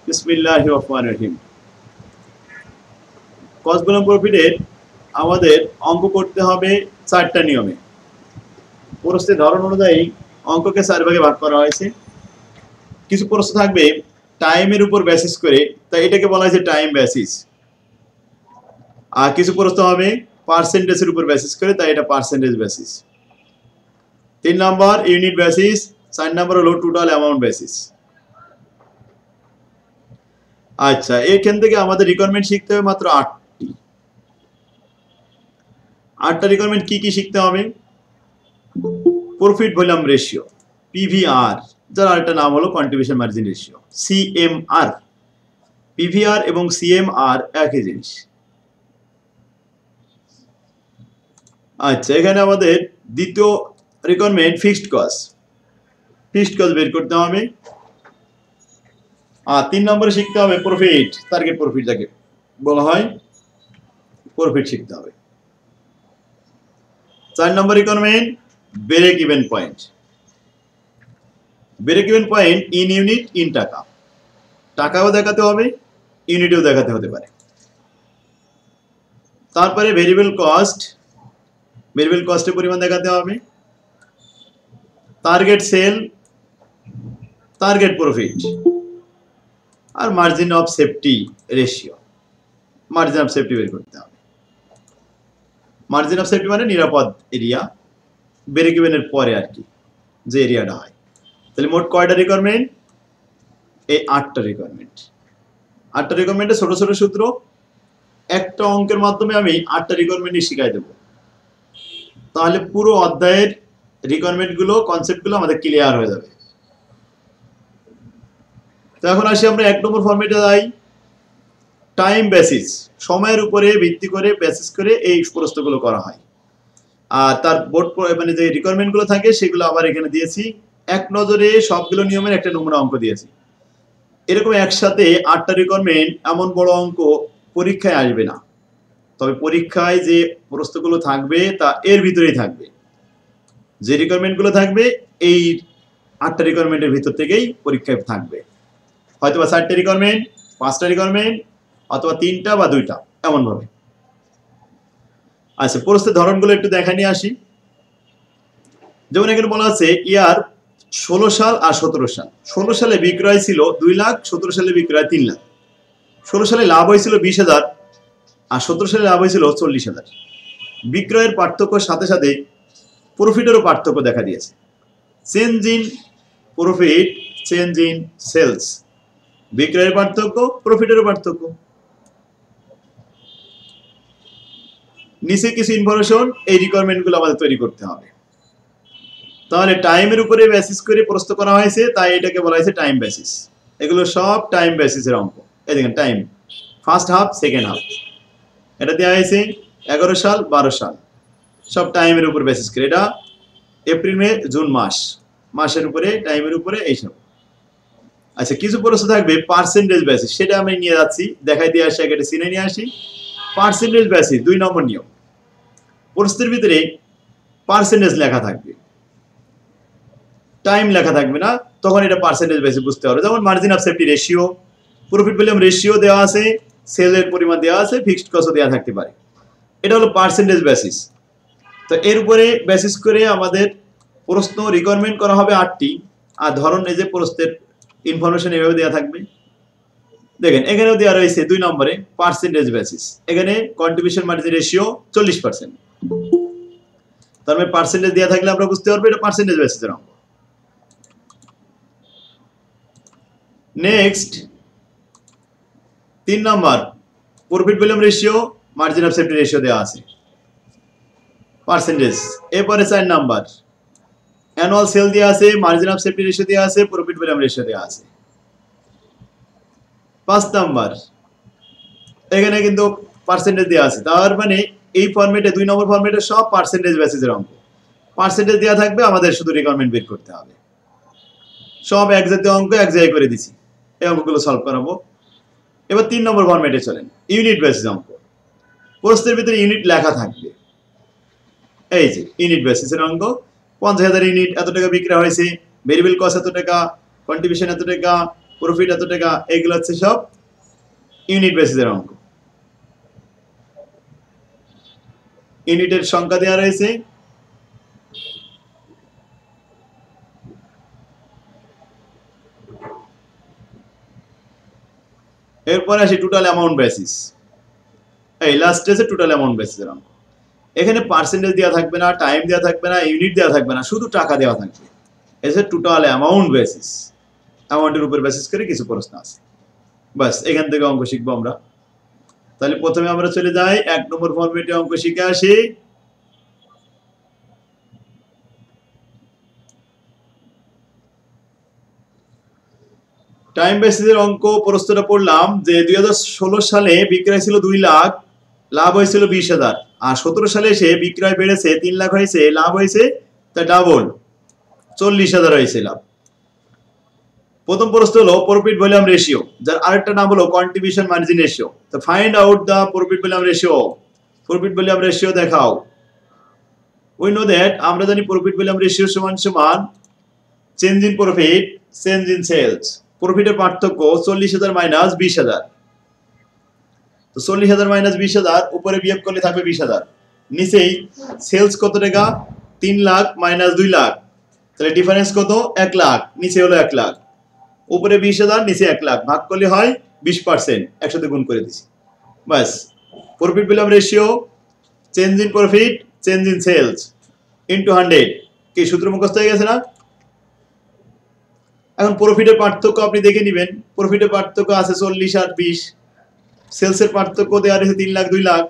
বিসমিল্লাহির রহমানির রহিম। কস্ট বনাম প্রফিটের আমাদের অঙ্ক করতে হবে 4টা নিয়মে। প্রশ্নের ধরন অনুযায়ী অঙ্ককে 4 ভাগে ভাগ করা হয়েছে। কিছু প্রশ্ন থাকবে টাইমের উপর বেসিস করে, তাই এটাকে বলা হয়েছে টাইম বেসিস। আর কিছু প্রশ্ন হবে পার্সেন্টেজের উপর বেসিস করে, তাই এটা percentage basis. 3 number unit basis, 4 number হলো টোটাল অ্যামাউন্ট বেসিস। আচ্ছা, এখান থেকে আমাদের রিকোয়ারমেন্ট শিখতে হবে মাত্র 8টা রিকোয়ারমেন্ট কি কি শিখতে হবে? প্রফিট ভলিউম রেশিও, পিভিআর, যার আরেকটা নাম হলো contribution margin ratio, CMR. PVR এবং সিএমআর একই জিনিস। আচ্ছা, এখানে আমাদের দ্বিতীয় requirement fixed cost. Fixed cost বের করতে হবে। আর 3 নম্বরে শিখতে হবে প্রফিট, টার্গেট প্রফিট যাকে বলা হয়, প্রফিট শিখতে হবে। 4 নম্বর requirement break even point. Break even point in unit, in টাকা। টাকাও দেখাতে হবে, ইউনিটেও দেখাতে হতে পারে। তারপরে ভেরিয়েবল কস্ট, ভেরিয়েবল কস্টের পরিমাণ দেখাতে হবে। টার্গেট সেল, টার্গেট প্রফিট, আর margin of safety ratio, margin of safety বের করতে হবে। মার্জিন অফ সেফটি মানে নিরাপদ এরিয়া, ব্রেক ইভেনের পরে আর কি যে এরিয়াটা হয়। তাহলে মোট কয়টা রিকোয়ারমেন্ট? এই 8টা রিকোয়ারমেন্ট। 8টা রিকোয়ারমেন্টে ছোট ছোট সূত্র, একটা অঙ্কের মাধ্যমে আমি 8টা রিকোয়ারমেন্টই শিখাই দেবো। তাহলে পুরো অধ্যায়ের রিকোয়ারমেন্টগুলো, কনসেপ্টগুলো আমাদের ক্লিয়ার হয়ে যাবে। তো এখন আসি আমরা 1 নম্বর ফরম্যাটে যাই। টাইম বেসিস, সময়ের উপরে ভিত্তি করে বেসিস করে এই প্রশ্নগুলো করা হয়। আর তার বোর্ড মানে যে রিকোয়ারমেন্টগুলো থাকে সেগুলো আবার এখানে দিয়েছি। এক নজরে সবগুলো নিয়মের একটা নমুনা অঙ্ক দিয়েছি। এরকম একসাথে 8টা রিকোয়ারমেন্ট, এমন বড় অঙ্ক পরীক্ষায় আসবে না। তবে পরীক্ষায় যে প্রশ্নগুলো থাকবে তা এর ভিতরেই থাকবে। যে রিকোয়ারমেন্টগুলো থাকবে এই 8টা রিকোয়ারমেন্টের ভিতর থেকেই পরীক্ষায় থাকবে। হয়তোবা 4টা রিকোয়ারমেন্ট, 5টা রিকোয়ারমেন্ট, অথবা 3টা বা 2টা, এমন ভাবে। আচ্ছা, প্রশ্নের ধরনগুলো একটু দেখা নিয়ে আসি। যেমন এখানে বলা আছে ইয়ার 16 সাল আর 17 সাল। 16 সালে বিক্রয় ছিল 2 লাখ, 17 সালে বিক্রয় 3 লাখ। 16 সালে লাভ হয়েছিল 20,000 আর 17 সালে লাভ হয়েছিল 40,000। বিক্রয়ের পার্থক্যের সাথে সাথে প্রফিটেরও পার্থক্য দেখা দিয়েছে। Change in profit, change in sales. বিক্রয়ের পার্থক্য, প্রফিটেরও পার্থক্য। নিচে কিছু ইনফরমেশন, এই রিকোয়ারমেন্টগুলো আমাদের তৈরি করতে হবে। তাহলে টাইমের উপরে বেসিস করে প্রশ্ন করা হয়েছে, তাই এটাকে বলা হয়েছে টাইম বেসিস। এগুলো সব টাইম বেসিসের অঙ্ক। এই দেখেন time, first half, second half. এটা দেওয়া হয়েছে 11 সাল, 12 সাল, সব টাইমের উপর বেসিস করে। এটা এপ্রিল, মে, জুন মাস, মাসের উপরে, টাইমের উপরে, এইসব। আচ্ছা, কিছু প্রশ্ন থাকবে পার্সেন্টেজ বেসিস, সেটা আমি নিয়ে যাচ্ছি, দেখাই দিয়ে আসি, একটা সিনে নিয়ে আসি। পার্সেন্টেজ বেসিস 2 নম্বর নিয়ম। প্রশ্নের ভিতরে পার্সেন্টেজ লেখা থাকবে, টাইম লেখা থাকবে না, তখন এটা পার্সেন্টেজ বেসিস বুঝতে হবে। যেমন margin of safety ratio, profit volume ratio দেওয়া আছে, সেলের পরিমাণ দেওয়া আছে, ফিক্সড কস্টও দেওয়া থাকতে পারে। এটা হলো পার্সেন্টেজ বেসিস। তো এর উপরে বেসিস করে আমাদের প্রশ্ন রিকোয়ারমেন্ট করা হবে 8টি। আর ধরন, এই যে প্রশ্নের ইনফরমেশন এভাবে দেওয়া থাকবে। দেখেন এখানেও দেওয়া রয়েছে 2 নম্বরে পার্সেন্টেজ বেসিস। এখানে কন্ট্রিবিউশন মার্জিন রেশিও 40%। তার মানে পার্সেন্টেজ দেওয়া থাকলে আমরা বুঝতে পারবো এটা পার্সেন্টেজ বেসিসের অঙ্ক। Next 3 number profit volume ratio, margin of safety ratio দেওয়া আছে, পার্সেন্টেজ। এরপরে 4 নাম্বার অ্যানুয়াল সেল দেওয়া আছে, মার্জিন অফ সেফটি রেশিও দেওয়া আছে, প্রফিট ভলিউম রেশিও দেওয়া আছে। 5 নাম্বার এখানে কিন্তু পার্সেন্টেজ দেওয়া আছে। তার মানে এই ফরম্যাটে, 2 নম্বর ফরম্যাটে সব পার্সেন্টেজ বেসিসের অঙ্ক। পার্সেন্টেজ দেওয়া থাকবে, আমাদের শুধু রিকোয়ারমেন্ট বের করতে হবে। সব এক জাতীয় অঙ্ক এক জায়গায় করে দিছি, এই অঙ্কগুলো সলভ করাবো। এবার 3 নম্বর ফরম্যাটে চলেন, ইউনিট বেসিস অঙ্ক। প্রশ্নের ভিতরে ইউনিট লেখা থাকবে। এই যে ইউনিট বেসিসের অঙ্ক। 50,000 ইউনিট, এত টাকা বিক্রি হয়েছে, ভেরিয়েবল কস্ট এত টাকা, কন্ট্রিবিউশন এত টাকা, প্রফিট এত টাকা, এগুলো হচ্ছে সব ইউনিট বেসিসের অঙ্ক। ইউনিটের সংখ্যা দেওয়া রয়েছে, এরপরে আসি টোটাল অ্যামাউন্ট বেসিস। এই লাস্ট আছে টোটাল অ্যামাউন্ট বেসিসের অঙ্ক। এখানে পার্সেন্টেজ দেওয়া থাকবে না, টাইম দেওয়া থাকবে না, ইউনিট দেওয়া থাকবে না, শুধু টাকা দেওয়া থাকবে। এসে টোটাল অ্যামাউন্ট বেসিস, অ্যামাউন্টের উপর বেসিস করে কিছু প্রশ্ন আছে। বাস এখান থেকে অঙ্ক শিখবো আমরা। তাহলে প্রথমে আমরা চলে যাই 1 নম্বর ফরম্যাটে অঙ্ক শিখে আসি। টাইম বেসিসের অঙ্ক প্রশ্নটা পড়লাম যে 2016 সালে বিক্রয় ছিল 2 লাখ, লাভ হয়েছিল 20,000, আর 17 সালে এসে বিক্রয় বেড়েছে 3 লাখ হয়েছে, লাভ হয়েছে তা ডাবল 40,000 হয়েছে লাভ। প্রথম প্রশ্ন হলো প্রফিট ভলিউম রেশিও, যার আরেকটা নাম হলো কন্ট্রিবিউশন মার্জিন রেশিও। তো find out the profit volume ratio. Profit volume ratio দেখাও। উই নো দ্যাট, আমরা জানি প্রফিট ভলিউম রেশিও সমান সমান change in profit change in sales. প্রফিটের পার্থক্য 40,000 মাইনাস 20,000। তো 40,000 মাইনাস 20,000 উপরে বিয়োগ করলে থাকবে 20,000। নিচেই সেলস কত টাকা, 3 লাখ মাইনাস 2 লাখ, তাহলে ডিফারেন্স কত, 1 লাখ। নিচে হলো 1 লাখ, উপরে 20,000, নিচে 1 লাখ, ভাগ করলে হয় 20%, একসাথে গুণ করে দিছি। বাস, profit volume ratio change in profit change in sales into 100। কি সূত্র মুখস্থ হয়ে গেছে না? এখন প্রফিটের পার্থক্য আপনি দেখে নেবেন। প্রফিটের পার্থক্য আছে 40 আর 20, সেলসের পার্থক্য দেওয়া রয়েছে 3 লাখ 2 লাখ।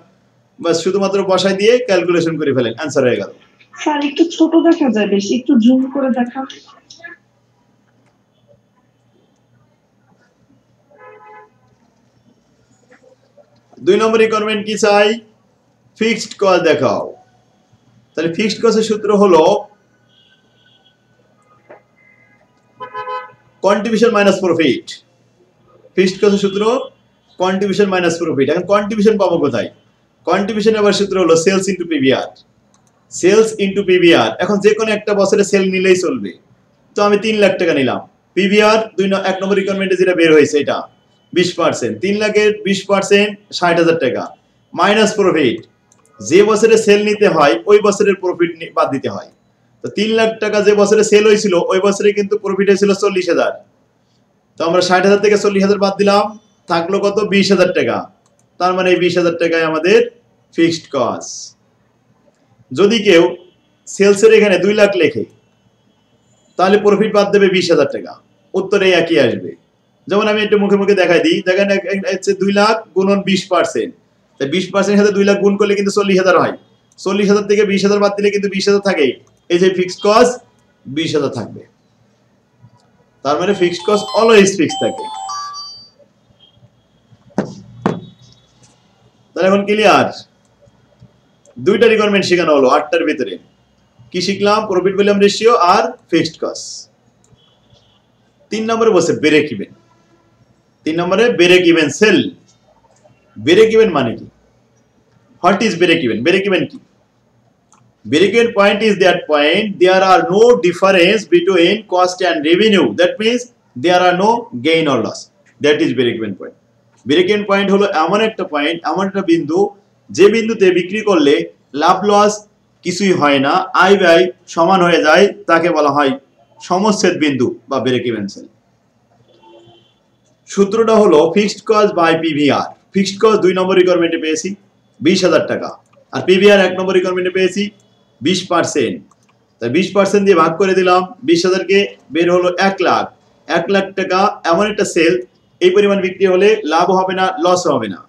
বাস শুধুমাত্র বসাই দিয়ে ক্যালকুলেশন করে ফেলেন, অ্যান্সার হয়ে গেল। স্যার একটু ছোট দেখা যায়, বেশি একটু জুম করে দেখা। 2 নম্বর রিকোয়ারমেন্ট কি চাই, ফিক্সড কস্ট দেখাও। তাহলে ফিক্সড কস্টের সূত্র হলো কন্ট্রিবিউশন মাইনাস প্রফিট। ফিক্সড কস্টের সূত্র কন্ট্রিবিউশন মাইনাস প্রফিট। এখন কন্ট্রিবিউশন পাবো কোথায়? কন্ট্রিবিউশন আবার সূত্র হলো sales into PVR. Sales into PVR. এখন যে কোনো একটা বছরে সেল নিলেই চলবে। তো আমি 3 লাখ টাকা নিলাম, পিভিআর 1 নম্বর রিকোয়ারমেন্টে যেটা বের হয়েছে এটা 20%, 3 লাখের 20% 60,000 টাকা, মাইনাস প্রফিট। যে বছরে সেল নিতে হয় ওই বছরের প্রফিট বাদ দিতে হয়। তো 3 লাখ টাকা যে বছরে সেল হয়েছিল ওই বছরে কিন্তু প্রফিট হয়েছিল 40,000। তো আমরা 60,000 থেকে 40,000 বাদ দিলাম, থাকলো কত, 20,000 টাকা। তার মানে এই 20,000 টাকায় আমাদের ফিক্সড কস্ট। যদি কেউ সেলসের এখানে 2 লাখ লেখে তাহলে প্রফিট বাদ দেবে 20,000 টাকা, উত্তরে একই আসবে। যেমন আমি একটু মুখে মুখে দেখাই দিই, দেখেন হচ্ছে 2 লাখ গুণন 20%, তাই 20% সাথে 2 লাখ গুণ করলে কিন্তু 40,000 হয়। 40,000 থেকে 20,000 বাদ দিলে কিন্তু 20,000 থাকে। এই যে ফিক্সড কস্ট 20,000 থাকবে। তার মানে ফিক্সড কস্ট অলওয়েজ ফিক্স থাকে। তাহলে এখন ক্লিয়ার, 2টা রিকোয়ারমেন্ট শেখানো হলো 8টার ভিতরে। কি শিখলাম? প্রফিট ভলিউম রেশিও আর ফিক্সড কস্ট। 3 নম্বরে বসে ব্রেক ইভেন। 3 নম্বরে break even sale. Break even মানে কি? What is break even? Break even কি? Break even point is that point there are no difference between cost and revenue. That means there are no gain or loss. That is break even point. Break even point হলো এমন একটা point, এমন একটা বিন্দু যে বিন্দুতে বিক্রি করলে লাভ লস কিছুই হয় না, আয় ব্যয় সমান হয়ে যায়, তাকে বলা হয় সমচ্ছেদ বিন্দু বা ব্রেক ইভেন সেল। সূত্রটা হলো fixed cost by PVR. Fixed cost 2 নম্বর রিকোয়ারমেন্টে পেয়েছি 20,000 টাকা, আর পিভিআর 1 নম্বর রিকোয়ারমেন্টে পেয়েছি 20%। তাই 20% দিয়ে ভাগ করে দিলাম, 20,000 কে বের হলো 1 লাখ। 1 লাখ টাকা এমন একটা সেল, এই পরিমাণ বিক্রি হলে লাভ হবে না, লস হবে না।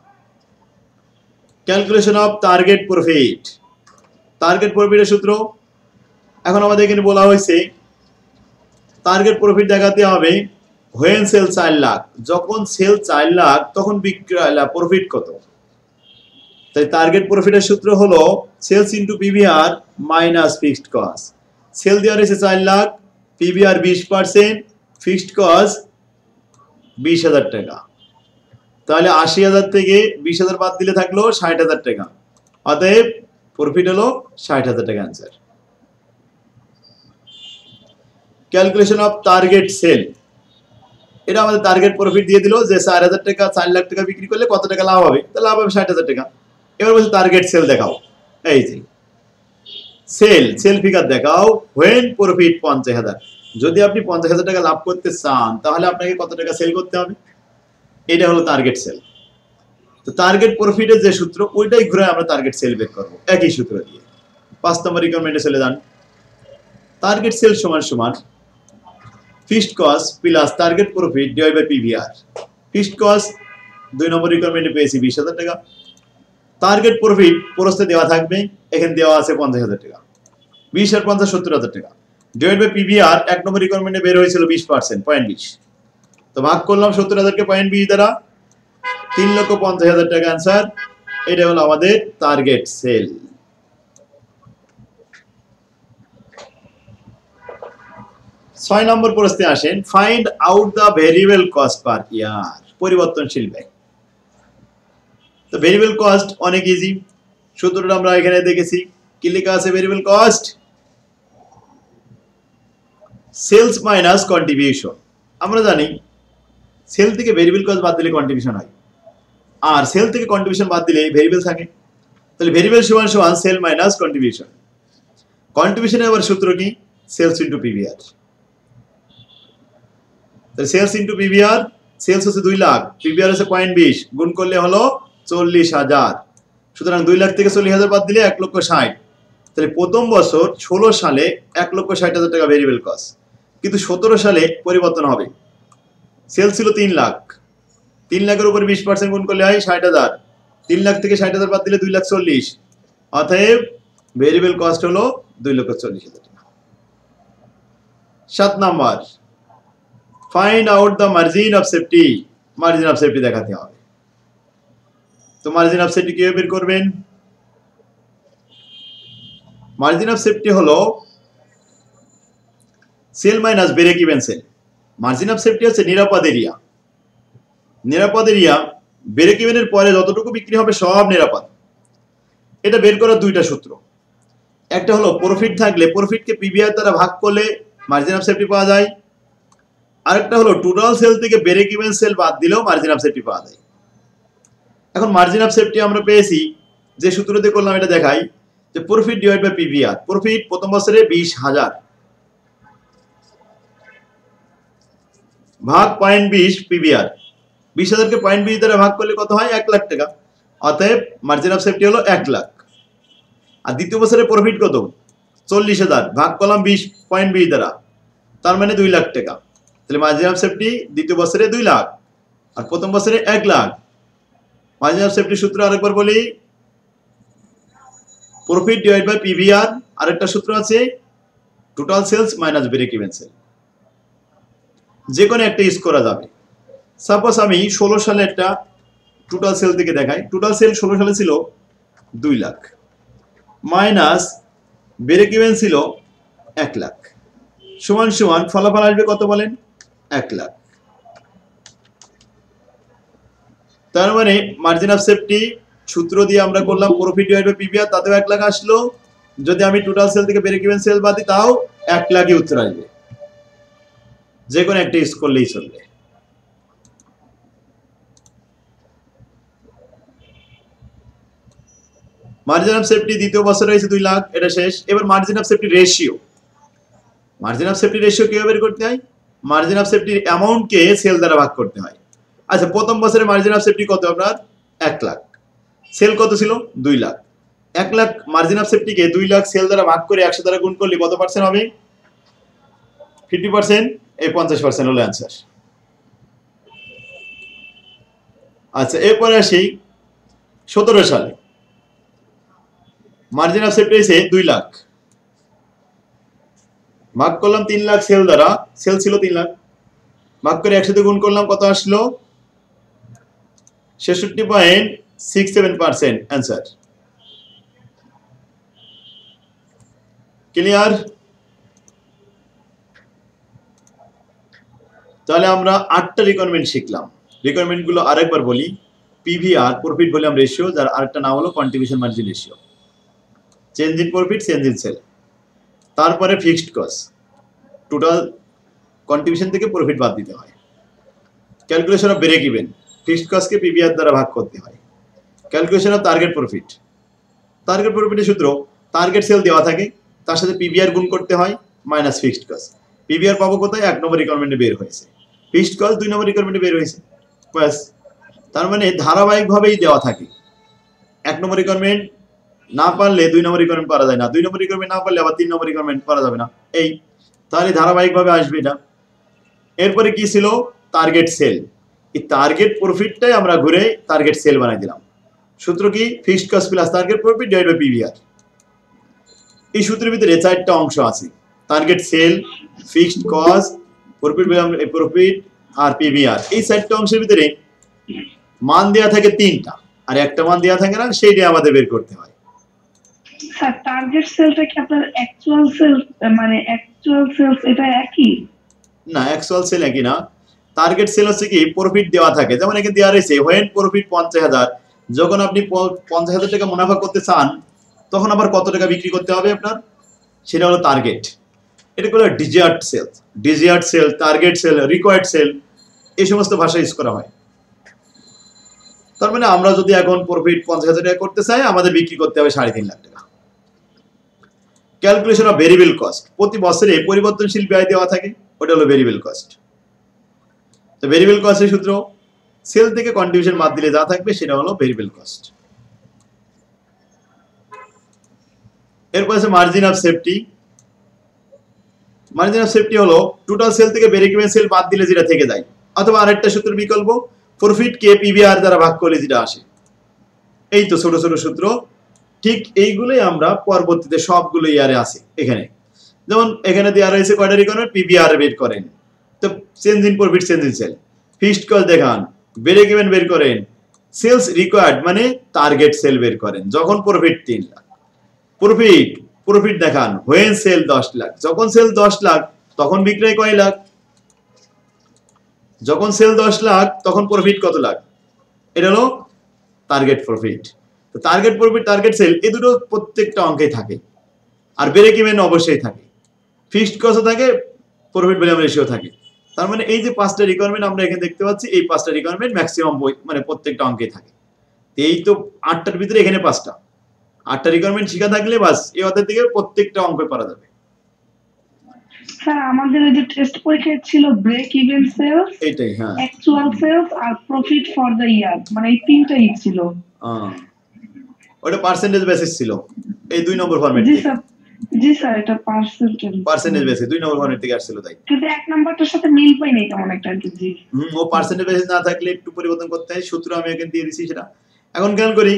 Calculation of target profit. Target প্রফিটের সূত্র এখন আমাদের এখানে বলা হয়েছে টার্গেট প্রফিট দেখাতে হবে হোয়েন সেল 4 লাখ। যখন সেল 4 লাখ তখন বিক্রয় লাভ প্রফিট কত? তাই টার্গেট প্রফিটের সূত্র হলো sales into PVR minus fixed cost. Sale দেওয়া রয়েছে 4 লাখ, পিভিআর 20%, ফিক্সড কস্ট 20,000 টাকা। তাহলে 80,000 থেকে 20,000 বাদ দিলে থাকলো 60,000 টাকা। অতএব প্রফিট হলো 60,000 টাকা answer. Calculation of target sale. এটা আমাদের টার্গেট প্রফিট দিয়ে দিল যে 4,000 টাকা 4 লাখ টাকা বিক্রি করলে কত টাকা লাভ হবে, তাহলে লাভ হবে 60,000 টাকা। এবার বলছে টার্গেট সেল দেখাও, এই যে সেল ফিগার দেখাও হোয়েন প্রফিট 50,000। যদি আপনি 50,000 টাকা লাভ করতে চান তাহলে আপনাকে কত টাকা সেল করতে হবে, এটা হলো টার্গেট সেল। তো টার্গেট প্রফিটের যে সূত্র ওইটাই ঘুরে আমরা টার্গেট সেল বের করবো একই সূত্র দিয়ে। 5 নম্বর রিকোয়ারমেন্টে চলে যান। টার্গেট সেল সমান সমান fixed cost plus target profit divide by PVR. Fixed cost 2 নম্বর রিকোয়ারমেন্টে পেয়েছি 20,000 টাকা। টার্গেট প্রফিট প্রস্তে দেওয়া থাকবে, এখানে দেওয়া আছে 50,000 টাকা। 20 আর 50 70,000 টাকা ডিভাইড বাই পিভিআর 1 নম্বর রিকোয়ারমেন্টে বের হয়েছিল 20%, 0.20। তো ভাগ করলাম 70,000 কে 0.20 দ্বারা, 3,50,000 টাকা অ্যান্সার। এটা হলো আমাদের টার্গেট সেল। 6 নম্বর প্রশ্নে আসেন, find out the variable cost per year, পরিবর্তনশীল ব্যয়। তো ভেরিয়েবল কস্ট অনেক ইজি, সূত্রটা আমরা এখানে দেখেছি। কি লেখা আছে variable cost? Sales minus contribution. আমরা জানি সেল থেকে ভেরিয়েবল কস্ট বাদ দিলে কন্ট্রিবিউশন হয়, আর সেল থেকে কন্ট্রিবিউশন বাদ দিলে ভেরিয়েবল থাকে। তাহলে ভেরিয়েবল সমান সমান সেল মাইনাস কন্ট্রিবিউশন। কন্ট্রিবিউশনের আবার সূত্র কি? Sales into PVR. তাহলে সেলস ইনটু পিভিআর, সেলস হচ্ছে 2 লাখ, পিভিআর হচ্ছে 0.20, গুণ করলে হলো 40,000। সুতরাং 2 লাখ থেকে 40,000 বাদ দিলে 1,60,000। তাহলে প্রথম বছর 16 সালে 1,60,000 টাকা ভেরিয়েবল কস্ট, কিন্তু 17 সালে পরিবর্তন হবে। সেল ছিল 3 লাখ, 3 লাখের উপর 20% গুণ করলে হয় 60,000। 3 লাখ থেকে 60,000 বাদ দিলে 2,40,000। অতএব ভেরিয়েবল কস্ট হলো 2,40,000 টাকা। 7 নাম্বার, find out the margin of safety. Margin of safety দেখাতে হবে। তো মার্জিন অফ সেফটি কিভাবে বের করবেন? মার্জিন অফ সেফটি হলো sale minus break even sale. Margin of safety হচ্ছে নিরাপদ এরিয়া। নিরাপদ এরিয়া ব্রেক ইভেনের পরে যতটুকু বিক্রি হবে সব নিরাপদ। এটা বের করার 2টা সূত্র। একটা হলো প্রফিট থাকলে প্রফিটকে পিভিআর দ্বারা ভাগ করলে মার্জিন অফ সেফটি পাওয়া যায়। আরেকটা হলো টোটাল সেল থেকে ব্রেক ইভেন সেল বাদ দিলেও মার্জিন অফ সেফটি পাওয়া যায়। এখন মার্জিন অফ সেফটি আমরা পেয়েছি যে সূত্র দিয়ে করলাম, এটা দেখাই যে profit divide by PVR. Profit প্রথম বছরে 20,000 ভাগ 0.20 পিভিআর। 20,000 কে 0.20 দ্বারা ভাগ করলে কত হয়? 1 লাখ টাকা। অতএব মার্জিন অফ সেফটি হলো 1 লাখ। আর দ্বিতীয় বছরে প্রফিট কত? 40,000 ভাগ করলাম 20.20 দ্বারা, তার মানে 2 লাখ টাকা। তাহলে মার্জিন অফ সেফটি দ্বিতীয় বছরে 2 লাখ আর প্রথম বছরে 1 লাখ। মার্জিন অফ সেফটি সূত্র আরেকবার বলি, প্রফিট ডিভাইড বাই পিভিআর। আরেকটা সূত্র আছে total sales minus break even sale. যে কোনো একটা ইউজ করা যাবে। সাপোজ আমি 16 সালে একটা টোটাল সেল থেকে দেখাই। টোটাল সেল 16 সালে ছিল 2 লাখ মাইনাস ব্রেক ইভেন ছিল 1 লাখ, সমান সমান ফলাফল আসবে কত বলেন? 1 লাখ। তার মানে মার্জিন অফ সেফটি সূত্র দিয়ে আমরা করলাম প্রফিট ডিভাইড বাই পিভিআর, তাতেও 1 লাখ আসলো। যদি আমি টোটাল সেল থেকে ব্রেক ইভেন সেল বাদ দিই তাও 1 লাখই উত্তর আসবে। যে কোনো একটা ইউজ করলেই চলবে। মার্জিন অফ সেফটি দ্বিতীয় বছর হয়েছে 2 লাখ, এটা শেষ। এবার margin of safety ratio. Margin of safety ratio কিভাবে বের করতে হয়? মার্জিন অফ সেফটির অ্যামাউন্টকে সেল দ্বারা ভাগ করতে হয়। আচ্ছা, প্রথম বছরে মার্জিন অফ সেফটি কত আপনার? 1 লাখ। সেল কত ছিল? 2 লাখ। 1 লাখ মার্জিন অফ সেফটিকে 2 লাখ সেল দ্বারা ভাগ করে 100 দ্বারা গুণ করলে কত পার্সেন্ট হবে? 50%। এই 50% হলো অ্যান্সার। আচ্ছা, এরপরে আসি 17 সালে মার্জিন অফ সেফটি হয়েছে 2 লাখ, ভাগ করলাম 3 লাখ সেল দ্বারা। সেল ছিল 3 লাখ, ভাগ করে 100 দিয়ে গুণ করলাম, কত আসলো? 66.67% অ্যান্সার। ক্লিয়ার? তাহলে আমরা 8টা রিকোয়ারমেন্ট শিখলাম। রিকোয়ারমেন্ট গুলো আরেকবার বলি। পিভিআর প্রফিট ভলিউম রেশিও, যার আরেকটা নাম হলো contribution margin ratio. Change in profit, change in sale. তারপরে ফিক্সড কস্ট, টোটাল কন্ট্রিবিউশন থেকে প্রফিট বাদ দিতে হয়। Calculation of break even, fixed কস্টকে পিভিআর দ্বারা ভাগ করতে হয়। Calculation of target profit, target প্রফিটের সূত্র টার্গেট সেল দেওয়া থাকে, তার সাথে পিভিআর গুণ করতে হয় মাইনাস ফিক্সড কস্ট। পিভিআর পাবো কোথায়? 1 নম্বর রিকোয়ারমেন্টে বের হয়েছে, ফিক্সড কস্ট 2 নম্বর রিকোয়ারমেন্টে বের হয়েছে, ব্যাস। তার মানে ধারাবাহিকভাবেই দেওয়া থাকে। 1 নম্বর রিকোয়ারমেন্ট না পারলে 2 নম্বর রিকোয়ারমেন্ট পারা যায় না, 2 নম্বর রিকোয়ারমেন্ট না পারলে আবার 3 নম্বর রিকোয়ারমেন্ট পারা যাবে না, এই তাহলে ধারাবাহিকভাবে আসবে এটা। এরপরে কি ছিল? Target sale. এই টার্গেট প্রফিটটাই আমরা ঘুরে টার্গেট সেল বানাই দিলাম। সূত্র কি? Fixed cost plus target profit divide by PVR. এই সূত্রের ভিতরে 4টা অংশ আছে, target sale, fixed cost, profit আর পিভিআর। এই 4টা অংশের ভিতরে মান দেওয়া থাকে 3টা, আর একটা মান দেওয়া থাকে না, সেইটাই আমাদের বের করতে হয়। স্যার টার্গেট সেলটা কি আপনার অ্যাকচুয়াল সেল, মানে অ্যাকচুয়াল সেলস এটা একই? না, অ্যাকচুয়াল সেল একই না। টার্গেট সেল হচ্ছে কি প্রফিট দেওয়া থাকে, যেমন এখানে দেওয়া রয়েছে হোয়েন প্রফিট 50,000, যখন আপনি 50,000 টাকা মুনাফা করতে চান তখন আবার কত টাকা বিক্রি করতে হবে আপনার, সেটা হলো টার্গেট। এটা হলো desired sale, desired sale, target sale, required sale, এই সমস্ত ভাষা ইউজ করা হয়। তার মানে আমরা যদি এখন প্রফিট 50,000 টাকা করতে চাই, আমাদের বিক্রি করতে হবে 3.5 লাখ টাকা। ক্যালকুলেশন অফ ভেরিয়েবল কস্ট, প্রতি বছরে পরিবর্তনশীল ব্যয় দেওয়া থাকে, ওটা হলো ভেরিয়েবল কস্ট। তো ভেরিয়েবল কস্টের সূত্র সেল থেকে কন্ট্রিবিউশন বাদ দিলে যা থাকবে সেটা হলো ভেরিয়েবল কস্ট। এরপর আছে margin of safety. Margin of safety হলো টোটাল সেল থেকে ব্রেক ইভেন সেল বাদ দিলে যেটা থেকে যায়, অথবা আরেকটা সূত্র বিকল্প প্রফিট কে পিভিআর দ্বারা ভাগ করলে যেটা আসে। এই তো ছোট ছোট সূত্র, ঠিক এইগুলোই আমরা পরবর্তীতে সবগুলো ইয়ারে আছে এখানে। যেমন এখানে দেওয়া রয়েছে কয়টা রিকোয়ারমেন্ট, পিভিআর বের করেন, তো change in profit, change in sale, fixed cost দেখান, ব্রেক ইভেন বের করেন, সেলস রিকোয়ার্ড মানে টার্গেট সেল বের করেন যখন প্রফিট 3 লাখ, প্রফিট দেখান হোয়েন সেল 10 লাখ, যখন সেল 10 লাখ তখন বিক্রয় কয় লাখ, যখন সেল 10 লাখ তখন প্রফিট কত লাখ, এটা হলো টার্গেট প্রফিট। তো টার্গেট প্রফিট, টার্গেট সেল, এই দুটো প্রত্যেকটা অঙ্কে থাকে। আর ব্রেক ইভেন অবশ্যই থাকে, ফিক্সড কস্টও থাকে, প্রফিট ভলিউম রেশিও থাকে। তার মানে এই যে 5টা রিকোয়ারমেন্ট আমরা এখানে দেখতে পাচ্ছি, এই 5টা রিকোয়ারমেন্ট ম্যাক্সিমাম মানে প্রত্যেকটা অঙ্কে থাকে। এই তো 8টার ভিতরে এখানে 5টা, 8টা রিকোয়ারমেন্ট শিখা থাকলে বাস এই অধ্যায় থেকে প্রত্যেকটা অঙ্ক পারা যাবে। স্যার আমাদের ওই যে টেস্ট পরীক্ষায় ছিল ব্রেক ইভেন সেলস, এইটাই, হ্যাঁ, অ্যাকচুয়াল সেলস আর প্রফিট ফর দ্য ইয়ার, মানে এই তিনটাই ছিল। ওটা পার্সেন্টেজ বেসিস ছিল, এই 2 নম্বর ফরম্যাট। জি স্যার, জি স্যার, এটা পার্সেন্টেজ বেসিস 2 নম্বর ফরম্যাট থেকে আসছিল, তাই। কিন্তু এক নাম্বারটার সাথে মিল পাই নাই কেমন একটা, জি। ও পার্সেন্টেজ বেসিস না থাকলে একটু পরিবর্তন করতে হয়, সূত্র আমি এখানে দিয়ে দিছি সেটা। এখন খেয়াল করি,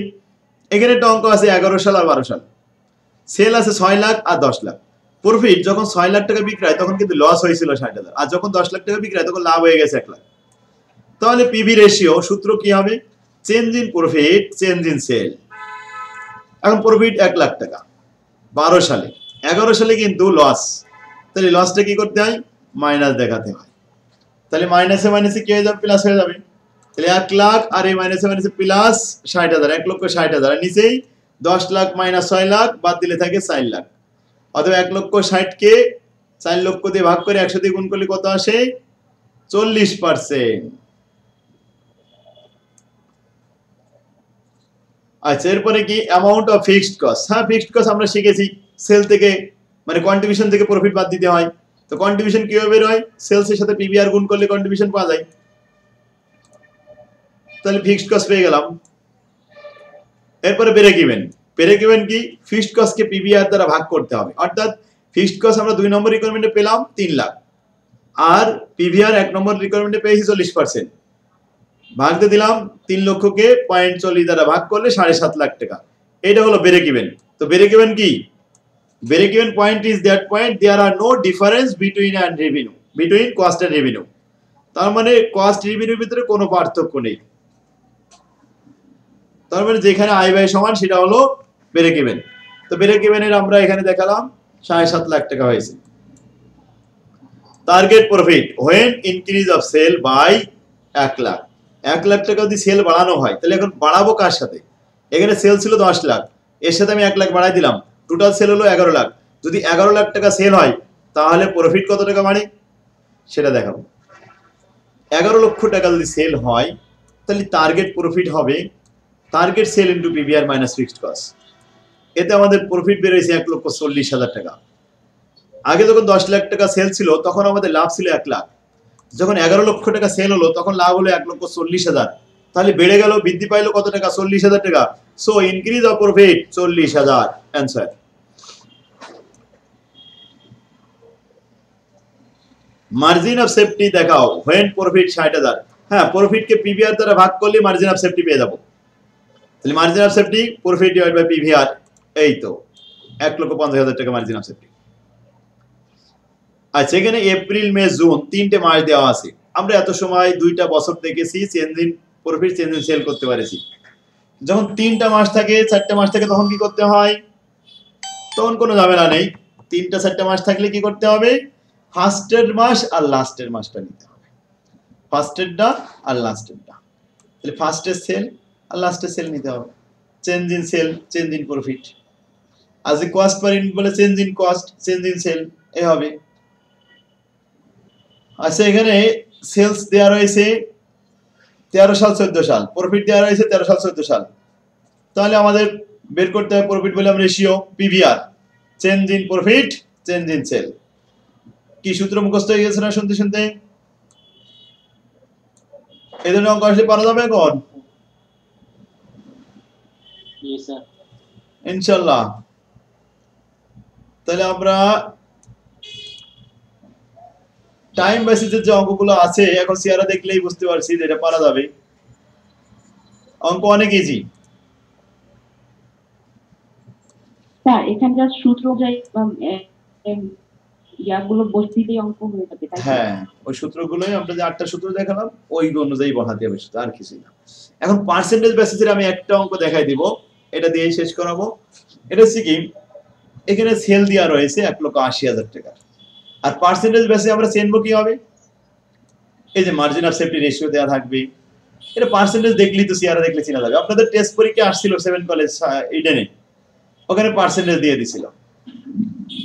এখানে একটা অঙ্ক আছে 11 সাল আর 12 সাল, সেল আছে 6 লাখ আর 10 লাখ। প্রফিট যখন 6 লাখ টাকা বিক্রি হয় তখন কিন্তু লস হয়েছিল 60,000, আর যখন 10 লাখ টাকা বিক্রি হয় তখন লাভ হয়ে গেছে 1 লাখ। তাহলে পিভি রেশিও সূত্র কি হবে? Change in profit, change in sale. এখন প্রফিট 1 লাখ টাকা 12 সালে, 11 সালে কিন্তু লস, তাহলে লসটা কি করতে হয়? মাইনাস দেখাতে হয়। তাহলে মাইনাসে মাইনাসে কি হয়ে যাবে? প্লাস হয়ে যাবে। তাহলে 1 লাখ আর এই মাইনাসে মাইনাসে প্লাস 60,000, 1,60,000, নিচেই 10 লাখ মাইনাস 6 লাখ বাদ দিলে থাকে 4 লাখ। অথবা 1,60,000 4 লক্ষ দিয়ে ভাগ করে 100 দিয়ে গুণ করলে কত আসে? 40%। আচ্ছা, এরপরে কি অ্যামাউন্ট অফ ফিক্সড কস্ট। হ্যাঁ, ফিক্সড কস্ট আমরা শিখেছি, সেল থেকে মানে কন্ট্রিবিউশন থেকে প্রফিট বাদ দিতে হয়। তো কন্ট্রিবিউশন কিভাবে বের হয়? সেলসের সাথে পিভিআর গুণ করলে কন্ট্রিবিউশন পাওয়া যায়। তাহলে ফিক্সড কস্ট পেয়ে গেলাম। এরপরে ব্রেক ইভেন। ব্রেক ইভেন কি? ফিক্সড কস্টকে পিভিআর দ্বারা ভাগ করতে হবে। অর্থাৎ ফিক্সড কস্ট আমরা 2 নম্বর রিকোয়ারমেন্টে পেলাম 3 লাখ, আর পিভিআর 1 নম্বর রিকোয়ারমেন্টে পেয়েছি 40%। ভাগ দিয়ে দিলাম 3 লক্ষকে 0.40 দ্বারা ভাগ করলে 7.5 লাখ টাকা। এটা হলো ব্রেক ইভেন। তো ব্রেক ইভেন কি? Break even point is that point there are no difference between and revenue, between cost and revenue. তার মানে কস্ট রেভিনিউর ভিতরে কোনো পার্থক্য নেই। তার মানে যেখানে আয় ব্যয় সমান সেটা হলো ব্রেক ইভেন। তো ব্রেক ইভেনের আমরা এখানে দেখালাম 7.5 লাখ টাকা হয়েছে। Target profit when increase of sale by 1 lakh. 1 lakh টাকা যদি সেল বাড়ানো হয় তাহলে এখন বাড়াবো কার সাথে? এখানে সেল ছিল 10 লাখ, এর সাথে আমি 1 লাখ বাড়াই দিলাম, টোটাল সেল হলো 11 লাখ। যদি 11 লাখ টাকা সেল হয় তাহলে প্রফিট কত টাকা বাড়ে সেটা দেখাবো। 11 লক্ষ টাকা যদি সেল হয় তাহলে টার্গেট প্রফিট হবে target sale into PVR minus fixed cost. এতে আমাদের প্রফিট বেড়েছে 1,40,000 টাকা। আগে যখন 10 লাখ টাকা সেল ছিল তখন আমাদের লাভ ছিল 1 লাখ, যখন 11 লক্ষ টাকা সেল হলো তখন লাভ হলো 1,40,000। তাহলে বেড়ে গেল, বৃদ্ধি পাইলো কত টাকা? 40,000 টাকা। So increase of profit 40,000 answer. Margin of safety দেখাও when প্রফিট 60,000। হ্যাঁ, প্রফিট কে পিভিআর দ্বারা ভাগ করলে মার্জিন অফ সেফটি পেয়ে যাবো। তাহলে margin of safety profit divide by PVR, এই তো 1,50,000 টাকা মার্জিন অফ সেফটি। আচ্ছা, এখানে এপ্রিল মে জুন 3টে মাস দেওয়া আছে। আমরা এত সময় 2টা বছর দেখেছি change in profit change in sale করতে পারেছি। যখন 3টা মাস থাকে 4টা মাস থাকে তখন কি করতে হয়? তখন কোনো ঝামেলা নেই। 3টা 4টা মাস থাকলে কি করতে হবে? ফার্স্টের মাস আর লাস্টের মাসটা নিতে হবে, ফার্স্টেরটা আর লাস্টেরটা। তাহলে ফার্স্টের সেল আর লাস্টের সেল নিতে হবে। Change in sale change in profit, আজ কস্ট পার ইউনিট বলে change in cost change in sale এ হবে। আচ্ছা, এখানে সেলস দেওয়া রয়েছে 13 সাল 14 সাল, প্রফিট দেওয়া রয়েছে 13 সাল 14 সাল। তাহলে আমাদের বের করতে হবে প্রফিট বললাম ratio PVR change in profit change in sale. কি সূত্র মুখস্থ হয়ে গেছে না শুনতে শুনতে? এই ধরনের অঙ্ক আসলে পারা যাবে এখন ইনশাল্লাহ। তাহলে আমরা টাইম বেসিসের যে অঙ্কগুলো আছে এখন সিয়ারা দেখলেই বুঝতে পারছি যে এটা পারা যাবে। অঙ্ক অনেক ইজি। স্যার এখানকার সূত্র অনুযায়ী ইয়াগুলো বসতিতেই অঙ্ক হয়ে যাবে, তাই? হ্যাঁ, ওই সূত্রগুলোই আমরা যে 8টা সূত্র দেখালাম ওই অনুযায়ী বসাতে হবে, আর কিছু না। এখন পার্সেন্টেজ বেসিসের আমি একটা অঙ্ক দেখাই দিব, এটা দিয়েই শেষ করাবো। এটা হচ্ছে কি, এখানে সেল দেওয়া রয়েছে 1,80,000 টাকা, আর পার্সেন্টেজ বেসে আমরা চেনবো কি হবে? এই যে মার্জিন অফ সেফটি রেশিও দেওয়া থাকবে। এটা পার্সেন্টেজ দেখলেই তো সিয়ারা দেখলে চেনা যাবে। আপনাদের টেস্ট পরীক্ষা আসছিল 7 কলেজ ইডেনে, ওখানে পার্সেন্টেজ দিয়ে দিছিল,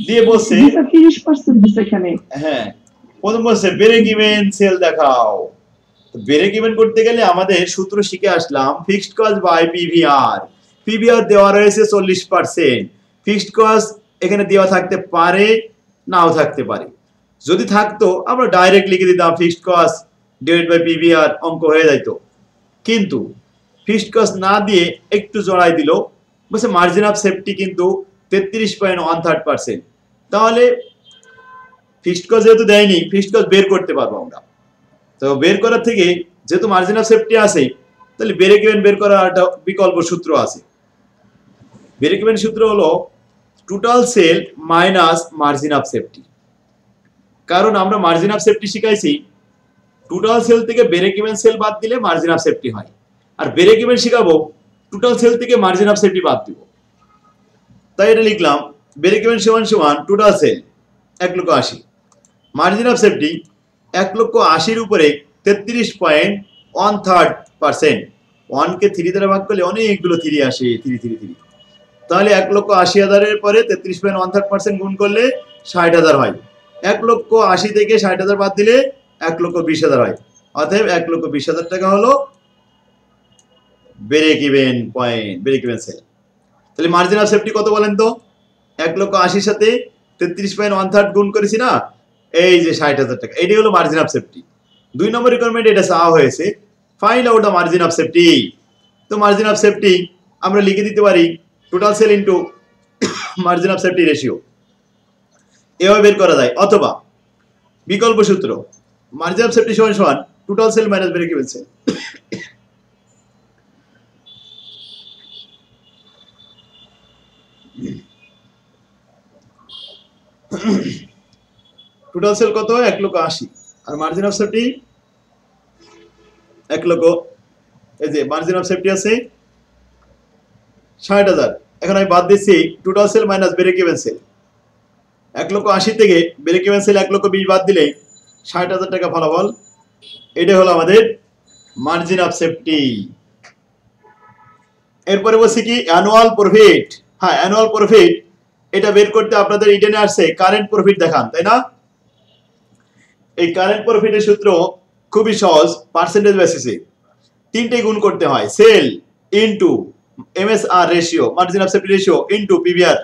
দিয়ে বলছে 30% দিছে এখানে। হ্যাঁ, প্রথম বলছে ব্রেক ইভেন সেল দেখাও। তো ব্রেক ইভেন করতে গেলে আমাদের সূত্র শিখে আসলাম fixed cost by PVR. PVR দেওয়া রয়েছে 40%। ফিক্সড কস্ট এখানে দেওয়া থাকতে পারে নাও থাকতে পারে, যদি থাকতো আমরা ডাইরেক্ট লিখে দিতাম fixed cost divide by PVR, অঙ্ক হয়ে যাইতো। কিন্তু ফিক্সড কস্ট না দিয়ে একটু জড়াই দিল, বলছে মার্জিন অফ সেফটি কিন্তু 33.13%। তাহলে ফিক্সড কস্ট যেহেতু দেয়নি, ফিক্সড কস্ট বের করতে পারবো আমরা। তো বের করার থেকে যেহেতু মার্জিন অফ সেফটি আছে, তাহলে ব্রেক ইভেন বের করার একটা বিকল্প সূত্র আছে। ব্রেক ইভেন সূত্র হলো total sale minus margin of safety. কারণ আমরা মার্জিন অফ সেফটি শিখাইছি টোটাল সেল থেকে ব্রেক ইভেন সেল বাদ দিলে মার্জিন অফ সেফটি হয়, আর ব্রেক ইভেন শিখাবো টোটাল সেল থেকে মার্জিন অফ সেফটি বাদ দিব। তাই এটা লিখলাম ব্রেক ইভেন সমান সমান total sale 1,80,000, margin of safety 1,80,000 উপরে 33.13%। 1 কে 3 দ্বারা ভাগ করলে অনেকগুলো 3 আসে, 3 তাহলে 1,80,000 এর পরে 33.13% গুণ করলে 60,000 হয়। 1,80,000 থেকে 60,000 বাদ দিলে 1,20,000 হয়। অতএব 1,20,000 টাকা হলো break even point, break even sale. তাহলে মার্জিন অফ সেফটি কত বলেন তো? 1,80,000 সাথে 33.13 গুণ করেছি না, এই যে 60,000 টাকা, এটাই হলো margin of safety. 2 number requirement এটা চাওয়া হয়েছে, find out the margin of safety. তো মার্জিন অফ সেফটি আমরা লিখে দিতে পারি total sell into margin of safety ratio, এভাবে বের করা যায়। অথবা বিকল্প সূত্র মার্জিন অফ সেফটি সমান সমান total sale minus break even sale. Total sale কত? 1,80,000, আর মার্জিন অফ সেফটি 1,00,000। এই যে মার্জিন অফ সেফটি আছে 60,000। এখন আমি বাদ দিচ্ছি total sale minus break even sale. 1,80,000 থেকে ব্রেক ইভেন সেল 1,20,000 বাদ দিলে 60,000 টাকা ফলাফল। এটা হলো আমাদের মার্জিন অফ সেফটি। এরপরে বলছি কি অ্যানুয়াল প্রফিট। হ্যাঁ, অ্যানুয়াল প্রফিট এটা বের করতে আপনাদের ইডেনে আসছে কারেন্ট প্রফিট দেখান, তাই না? এই কারেন্ট প্রফিটের সূত্র খুবই সহজ, পার্সেন্টেজ বেসিসে তিনটে গুণ করতে হয়, sale into MSR ratio, margin of safety ratio into PVR.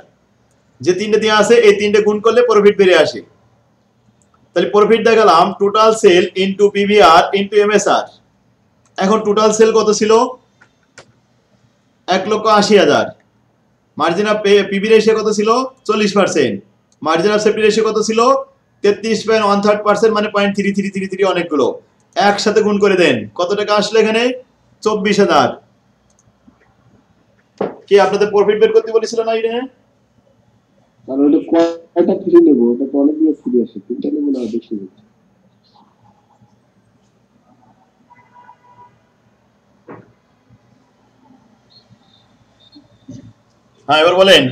যে তিনটে দেওয়া আছে এই তিনটে গুণ করলে প্রফিট বেরিয়ে আসে। তাহলে প্রফিট দেখালাম total sell into PVR into MSR. এখন টোটাল সেল কত ছিল? 1,80,000। মার্জিন অফ পিভি রেশিও কত ছিল? 40%। মার্জিন অফ সেফটি রেশিও কত ছিল? 33.13%, মানে 0.3333 অনেকগুলো। একসাথে গুণ করে দেন, কত টাকা আসলো এখানে? 24,000। কি আপনাদের প্রফিট বের করতে বলেছিল না এটা? আর ওটা কয়টা ফ্রি নেব? ওটা তো অনেকগুলো ফ্রি আছে, তিনটা নেব না বেশি নেব? হ্যাঁ এবার বলেন।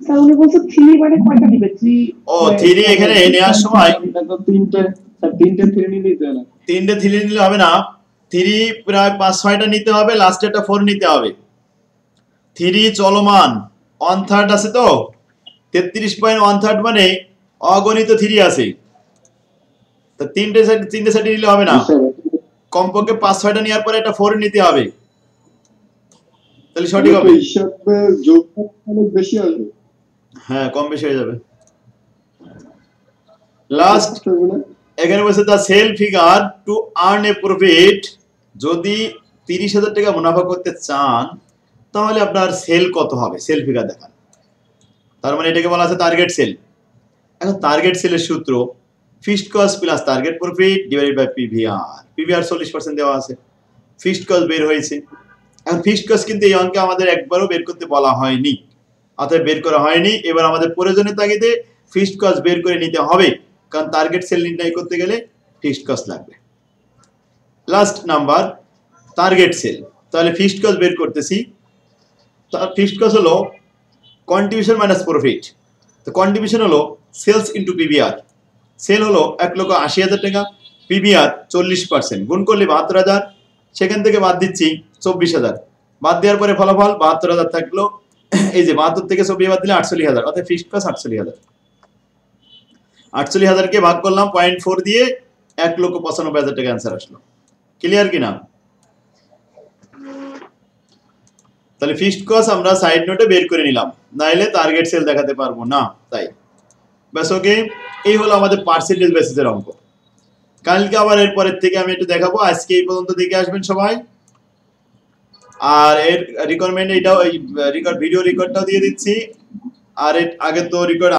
স্যার উনি বলছে 3 মানে কয়টা দিবে? 3 ও 3 এখানে নেওয়ার সময় এটা তো তিনটে, স্যার তিনটে ফ্রি নিলেই তো না। 3টে 3 নিলে হবে না, 3 প্রায় 5-6টা নিতে হবে, লাস্টে একটা 4 নিতে হবে। 3 চলমান 1/3 আছে তো, 33.1/3 মানে অগণিত 3 আছে। তো তিনটে সেট নিলে হবে না, কমপক্ষে 5-6টা নেওয়ার পরে একটা 4 নিতে হবে, তাহলে সঠিক হবে। হিসাবে যোগফল অনেক বেশি আসবে। হ্যাঁ কম বেশি হয়ে যাবে। লাস্ট এখানে বলছে the sale figure to earn a profit. যদি 30,000 টাকা মুনাফা করতে চান তাহলে আপনার সেল কত হবে, সেল ফিগার দেখান। তার মানে এটাকে বলা আছে টার্গেট সেল। এখন টার্গেট সেলের সূত্র fixed cost plus target profit divided by PVR. PVR 40% দেওয়া আছে, ফিক্সড কস্ট বের হয়েছে। এখন ফিক্সড কস্ট কিন্তু এই অঙ্কে আমাদের একবারও বের করতে বলা হয়নি, অতএব বের করা হয়নি। এবার আমাদের প্রয়োজনের তাগিদে ফিক্সড কস্ট বের করে নিতে হবে, কারণ টার্গেট সেল নির্ণয় করতে গেলে ফিক্সড কস্ট লাগবে। Last number target sale. তাহলে ফিক্সড কস্ট বের করতেছি। ফিক্সড কস্ট হলো কন্ট্রিবিউশন মাইনাস প্রফিট। তো কন্ট্রিবিউশন হলো সেলস ইনটু পিভিআর। সেল হলো 1,80,000 টাকা, পিভিআর 40%, গুণ করলে 72,000, সেখান থেকে বাদ দিচ্ছি 24,000। বাদ দেওয়ার পরে ফলাফল 72,000 থাকলো। এই যে 72 থেকে 24 বাদ দিলে 48,000, অর্থাৎ ফিক্সড কস্ট 48,000। 48,000কে ভাগ করলাম 0.4 দিয়ে, 1,95,000 টাকা অ্যান্সার আসলো। ক্লিয়ার কিনা? তাহলে ফিক্সড কস্ট আমরা সাইড নোটে বের করে নিলাম, নাইলে টার্গেট সেল দেখাতে পারবো না। তাই ব্যাস, ওকে। এই হলো আমাদের পার্সেন্টেজ বেসিসের অঙ্ক। কালকে আবার এর পরের থেকে আমি একটু দেখাবো। আজকে এই পর্যন্ত দেখে আসবেন সবাই। আর এর রিকোয়ারমেন্ট এটাও, এই ভিডিও রেকর্ডটাও দিয়ে দিচ্ছি। আর এর আগে তো রেকর্ড